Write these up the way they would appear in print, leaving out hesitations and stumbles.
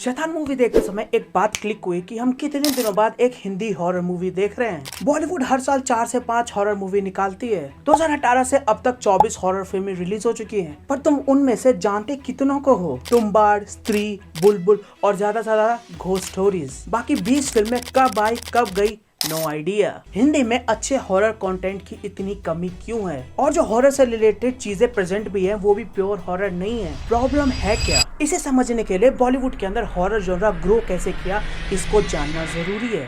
शैतान मूवी देखते समय एक बात क्लिक हुई कि हम कितने दिनों बाद एक हिंदी हॉरर मूवी देख रहे हैं। बॉलीवुड हर साल 4 से 5 हॉरर मूवी निकालती है। 2018 से अब तक 24 हॉरर फिल्में रिलीज हो चुकी हैं। पर तुम उनमें से जानते कितनों को हो? तुम्बाड़, स्त्री, बुलबुल और ज्यादा से ज्यादा घोस्ट स्टोरीज। बाकी 20 फिल्में कब आई कब गई, नो आइडिया। हिंदी में अच्छे हॉरर कंटेंट की इतनी कमी क्यों है? और जो हॉरर से रिलेटेड चीजें प्रेजेंट भी है वो भी प्योर हॉरर नहीं है। प्रॉब्लम है क्या? इसे समझने के लिए बॉलीवुड के अंदर हॉरर जॉनरा ग्रो कैसे किया, इसको जानना जरूरी है।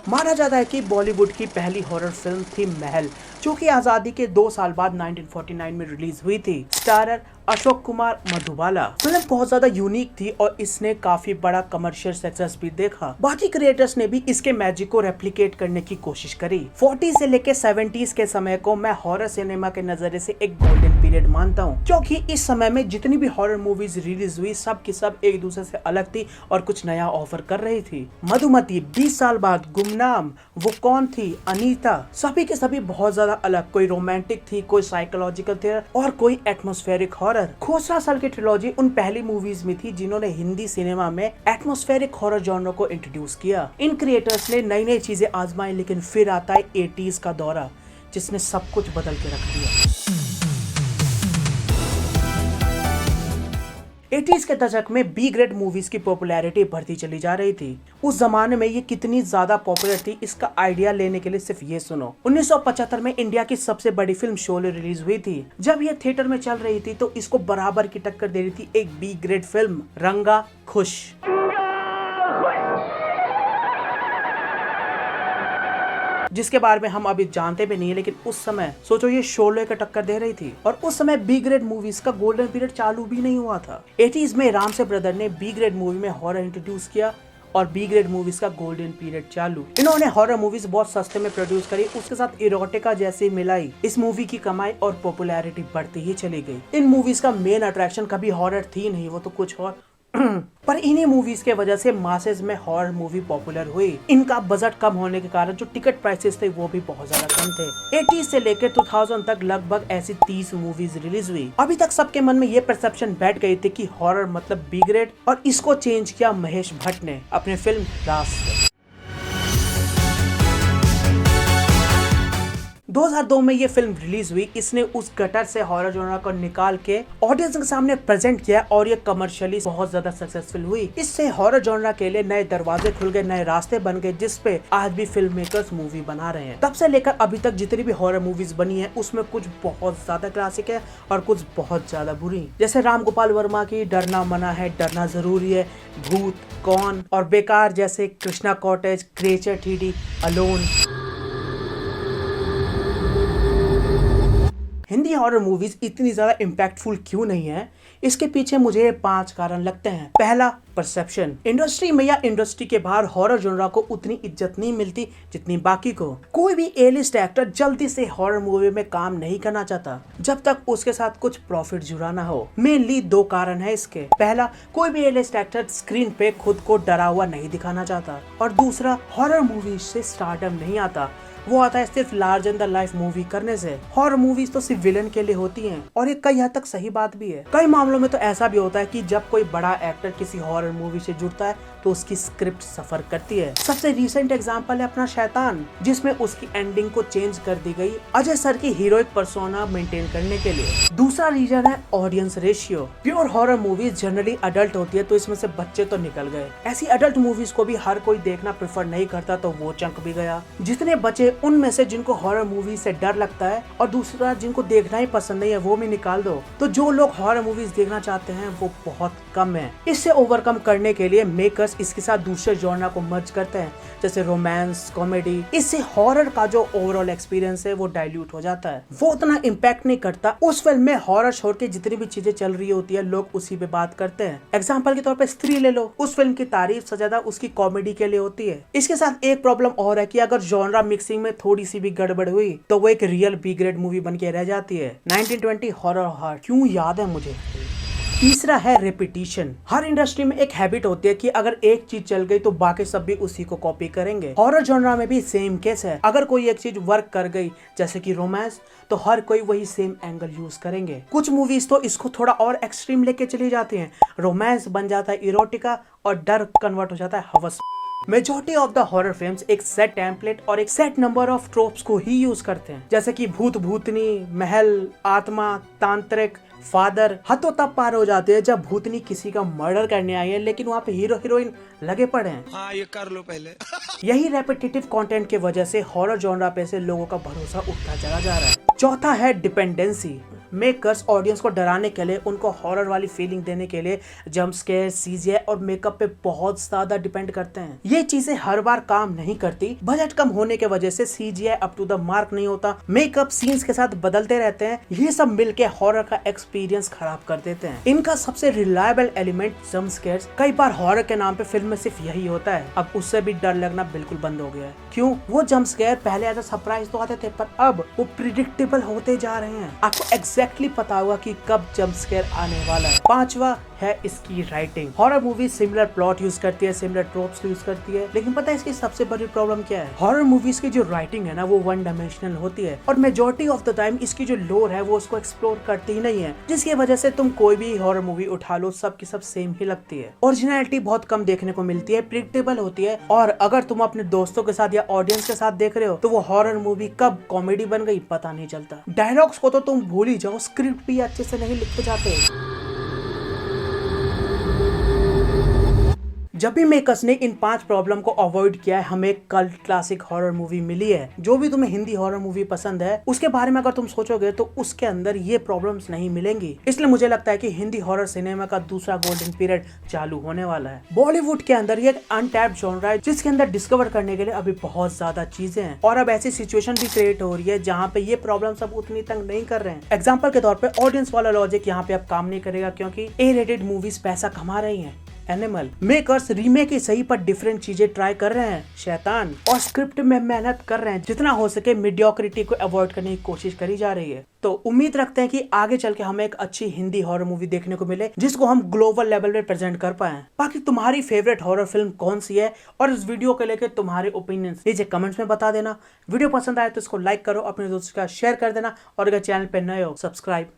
माना जाता है कि बॉलीवुड की पहली हॉरर फिल्म थी महल, जो कि आजादी के 2 साल बाद 1949 में रिलीज हुई थी। स्टारर अशोक कुमार मधुबाला। फिल्म बहुत ज्यादा यूनिक थी और इसने काफी बड़ा कमर्शियल सक्सेस भी देखा। बाकी क्रिएटर्स ने भी इसके मैजिक को रेप्लिकेट करने की कोशिश करी। 40 से लेके 70s के समय को मैं हॉरर सिनेमा के नजरिए से एक गोल्डन पीरियड मानता हूँ, क्योंकि इस समय में जितनी भी हॉरर मूवीज रिलीज हुई सब की सब एक दूसरे से अलग थी और कुछ नया ऑफर कर रही थी। मधुमती, 20 साल बाद, गुमनाम, वो कौन थी, अनीता, सभी के सभी बहुत ज्यादा अलग। कोई रोमांटिक थी, कोई साइकोलॉजिकल थ्रिलर और कोई एटमॉस्फेरिक हॉरर। खोसला साल की ट्रिलॉजी उन पहली मूवीज में थी जिन्होंने हिंदी सिनेमा में एटमॉस्फेरिक हॉरर जॉनर को इंट्रोड्यूस किया। इन क्रिएटर्स ने नई नई चीजें आजमाई, लेकिन फिर आता है 80s का दौरा, जिसने सब कुछ बदल के रख दिया। 80s के दशक में बी ग्रेड मूवीज की पॉपुलैरिटी बढ़ती चली जा रही थी। उस जमाने में ये कितनी ज्यादा पॉपुलर थी, इसका आइडिया लेने के लिए सिर्फ ये सुनो। 1975 में इंडिया की सबसे बड़ी फिल्म शोले रिलीज हुई थी। जब ये थिएटर में चल रही थी तो इसको बराबर की टक्कर दे रही थी एक बी ग्रेड फिल्म, रंगा खुश। जिसके बारे में हम अभी जानते भी नहीं है, लेकिन उस समय सोचो ये शोले का टक्कर दे रही थी। और उस समय बी ग्रेड मूवीज का गोल्डन पीरियड चालू भी नहीं हुआ था। 80s में राम से ब्रदर ने बी ग्रेड मूवी में हॉरर इंट्रोड्यूस किया और बी ग्रेड मूवीज का गोल्डन पीरियड चालू। इन्होंने हॉरर मूवीज बहुत सस्ते में प्रोड्यूस करी, उसके साथ इरोटिका जैसी मिलाई। इस मूवी की कमाई और पॉपुलैरिटी बढ़ती ही चली गई। इन मूवीज का मेन अट्रैक्शन कभी हॉरर थी नहीं, वो तो कुछ और पर इन्हीं मूवीज के वजह से मासेस में हॉरर मूवी पॉपुलर हुई। इनका बजट कम होने के कारण जो टिकट प्राइसेस थे वो भी बहुत ज्यादा कम थे। 80s से लेकर 2000 तक लगभग ऐसी 30 मूवीज रिलीज हुई। अभी तक सबके मन में ये परसेप्शन बैठ गई थी कि हॉरर मतलब बी ग्रेड, और इसको चेंज किया महेश भट्ट ने अपने फिल्म राज से। 2002 में ये फिल्म रिलीज हुई। इसने उस गटर से हॉरर जॉनर को निकाल के ऑडियंस के सामने प्रेजेंट किया और ये कमर्शियली बहुत ज्यादा सक्सेसफुल हुई। इससे हॉरर जॉनर के लिए नए दरवाजे खुल गए, नए रास्ते बन गए, जिस पे आज भी फिल्म मेकर्स मूवी बना रहे हैं। तब से लेकर अभी तक जितनी भी हॉरर मूवीज बनी है उसमें कुछ बहुत ज्यादा क्लासिक है और कुछ बहुत ज्यादा बुरी। जैसे राम गोपाल वर्मा की डरना मना है, डरना जरूरी है, भूत, कौन और बेकार जैसे Krishna cottage, creature 3D, alone. Hindi horror movies इतनी ज्यादा इम्पैक्टफुल क्यों नहीं है? इसके पीछे मुझे 5 कारण लगते हैं। पहला, परसेप्शन। इंडस्ट्री में या इंडस्ट्री के बाहर हॉरर जॉनरा को उतनी इज्जत नहीं मिलती जितनी बाकी को। कोई भी ए लिस्ट एक्टर जल्दी से हॉरर मूवी में काम नहीं करना चाहता जब तक उसके साथ कुछ प्रॉफिट जुड़ा ना हो। मेनली 2 कारण है इसके। पहला, कोई भी ए लिस्ट एक्टर स्क्रीन पे खुद को डरा हुआ नहीं दिखाना चाहता, और दूसरा, हॉरर मूवी से स्टारडम नहीं आता, वो आता है सिर्फ लार्जर देन लाइफ मूवी करने से। हॉरर मूवीज तो सिर्फ विलन के लिए होती हैं, और ये कई हद तक सही बात भी है। कई मामलों में तो ऐसा भी होता है कि जब कोई बड़ा एक्टर किसी हॉरर मूवी से जुड़ता है तो उसकी स्क्रिप्ट सफर करती है। सबसे रिसेंट एग्जांपल है अपना शैतान, जिसमें उसकी एंडिंग को चेंज कर दी गई अजय सर की हीरोइक पर्सोना मेंटेन करने के लिए। दूसरा रीजन है audience ratio. Pure horror movies generally adult होती है, तो इसमें से बच्चे तो निकल गए। ऐसी अडल्ट मूवीज को भी हर कोई देखना प्रेफर नहीं करता, तो वो चंक भी गया। जितने बचे उनमें से जिनको हॉरर मूवी से डर लगता है और दूसरा जिनको देखना ही पसंद नहीं है, वो भी निकाल दो। तो जो लोग हॉरर मूवीज देखना चाहते हैं वो बहुत कम है। इससे ओवरकम करने के लिए मेकर्स इसके साथ दूसरे जॉनर को मर्ज करते हैं, जैसे रोमांस, कॉमेडी। इससे हॉरर का जो ओवरऑल एक्सपीरियंस है वो डाइल्यूट हो जाता है, वो उतना इम्पैक्ट नहीं करता। उस फिल्म में हॉरर छोड़ के जितनी भी चीजें चल रही होती है लोग उसी पे बात करते हैं। एग्जाम्पल के तौर पे स्त्री ले लो, उस फिल्म की तारीफ से ज्यादा उसकी कॉमेडी के लिए होती है। इसके साथ एक प्रॉब्लम और है कि अगर जॉनरा मिक्सिंग में थोड़ी सी भी गड़बड़ हुई तो वो एक रियल बी ग्रेड मूवी बन के रह जाती है। 1920 हॉरर हार्ट, क्यों याद है मुझे? तीसरा है रेपिटेशन। हर इंडस्ट्री में एक हैबिट होती है कि अगर एक चीज चल गई तो बाकी सब भी उसी को कॉपी करेंगे। हॉरर जॉनरा में भी सेम केस है। अगर कोई एक चीज वर्क कर गई जैसे कि रोमांस, तो हर कोई वही सेम एंगल यूज करेंगे। कुछ मूवीज तो इसको थोड़ा और एक्सट्रीम लेके चली जाती हैं। रोमांस बन जाता है इरोटिका और डर कन्वर्ट हो जाता है हवस। Majority of the horror films एक सेट टेम्पलेट और एक सेट नंबर ऑफ ट्रोप्स को ही यूज करते हैं, जैसे कि भूत भूतनी, महल, आत्मा, तांत्रिक, फादर। हद तो तब पार हो जाते हैं जब भूतनी किसी का मर्डर करने आई है लेकिन वहाँ पे हीरो हीरोइन लगे पड़े हैं। हाँ, ये कर लो पहले। यही रेपिटेटिव कंटेंट की वजह से हॉरर जॉनरा पे से लोगों का भरोसा उठता चला जा रहा है। चौथा है डिपेंडेंसी। मेकर्स ऑडियंस को डराने के लिए, उनको हॉरर वाली फीलिंग देने के लिए जंप स्केयर, सीजीआई और मेकअप पे बहुत ज्यादा डिपेंड करते हैं। ये चीजें हर बार काम नहीं करती। बजट कम होने के वजह से CGI up to the mark नहीं होता। मेकअप सीन्स के साथ बदलते रहते हैं। ये सब मिलके हॉरर का एक्सपीरियंस खराब कर देते हैं। इनका सबसे रिलायबल एलिमेंट जंप स्केयर्स। कई बार हॉरर के नाम पे फिल्म में सिर्फ यही होता है। अब उससे भी डर लगना बिल्कुल बंद हो गया है। क्यों? वो जंप स्केयर पहले एज अ सरप्राइज तो आते थे, पर अब वो प्रिडिक्टेबल होते जा रहे हैं। आपको एग्जैक्टली पता होगा कि कब जंप स्केयर आने वाला है। पांचवा है इसकी writing. Horror movie similar plot use करती है, सिमिलर ट्रोप्स यूज करती है, लेकिन पता है इसकी सबसे बड़ी प्रॉब्लम क्या है? हॉरर मूवीज की जो राइटिंग है ना, वो वन डायमेंशनल होती है और मेजॉरिटी ऑफ द टाइम इसकी जो लोर है वो उसको एक्सप्लोर करती ही नहीं है, जिसकी वजह से तुम कोई भी हॉरर मूवी उठा लो, सब की सब सेम ही लगती है। ओरिजिनलिटी बहुत कम देखने को मिलती है, प्रिडिक्टेबल होती है, और अगर तुम अपने दोस्तों के साथ या ऑडियंस के साथ देख रहे हो तो वो हॉरर मूवी कब कॉमेडी बन गई पता नहीं चलता। डायलॉग्स को तो तुम भूल ही जाओ, स्क्रिप्ट भी अच्छे से नहीं लिखते जाते। जब भी मेकर्स ने इन 5 प्रॉब्लम को अवॉइड किया है, हमें कल्ट क्लासिक हॉरर मूवी मिली है। जो भी तुम्हें हिंदी हॉरर मूवी पसंद है उसके बारे में अगर तुम सोचोगे तो उसके अंदर ये प्रॉब्लम्स नहीं मिलेंगी। इसलिए मुझे लगता है कि हिंदी हॉरर सिनेमा का दूसरा गोल्डन पीरियड चालू होने वाला है। बॉलीवुड के अंदर ये एक अनटैप्ड जॉनरा है जिसके अंदर डिस्कवर करने के लिए अभी बहुत ज्यादा चीजें हैं, और अब ऐसी सिचुएशन भी क्रिएट हो रही है जहाँ पे ये प्रॉब्लम सब उतनी तंग नहीं कर रहे हैं। एग्जाम्पल के तौर पर ऑडियंस वाला लॉजिक यहाँ पे अब काम नहीं करेगा, क्योंकि A-rated मूवीज पैसा कमा रही है। एनिमल मेकर्स रीमेक ही सही पर डिफरेंट चीजें ट्राई कर रहे हैं। शैतान और स्क्रिप्ट में मेहनत कर रहे हैं। जितना हो सके मीडियोक्रिटी को अवॉइड करने की कोशिश करी जा रही है। तो उम्मीद रखते हैं कि आगे चल के हमें एक अच्छी हिंदी हॉरर मूवी देखने को मिले जिसको हम ग्लोबल लेवल पे प्रेजेंट कर पाए। बाकी तुम्हारी फेवरेट हॉरर फिल्म कौन सी है और इस वीडियो को लेकर तुम्हारे ओपिनियंस नीचे कमेंट्स में बता देना। वीडियो पसंद आए तो इसको लाइक करो, अपने दोस्तों के साथ शेयर कर देना, और अगर चैनल पे नए हो सब्सक्राइब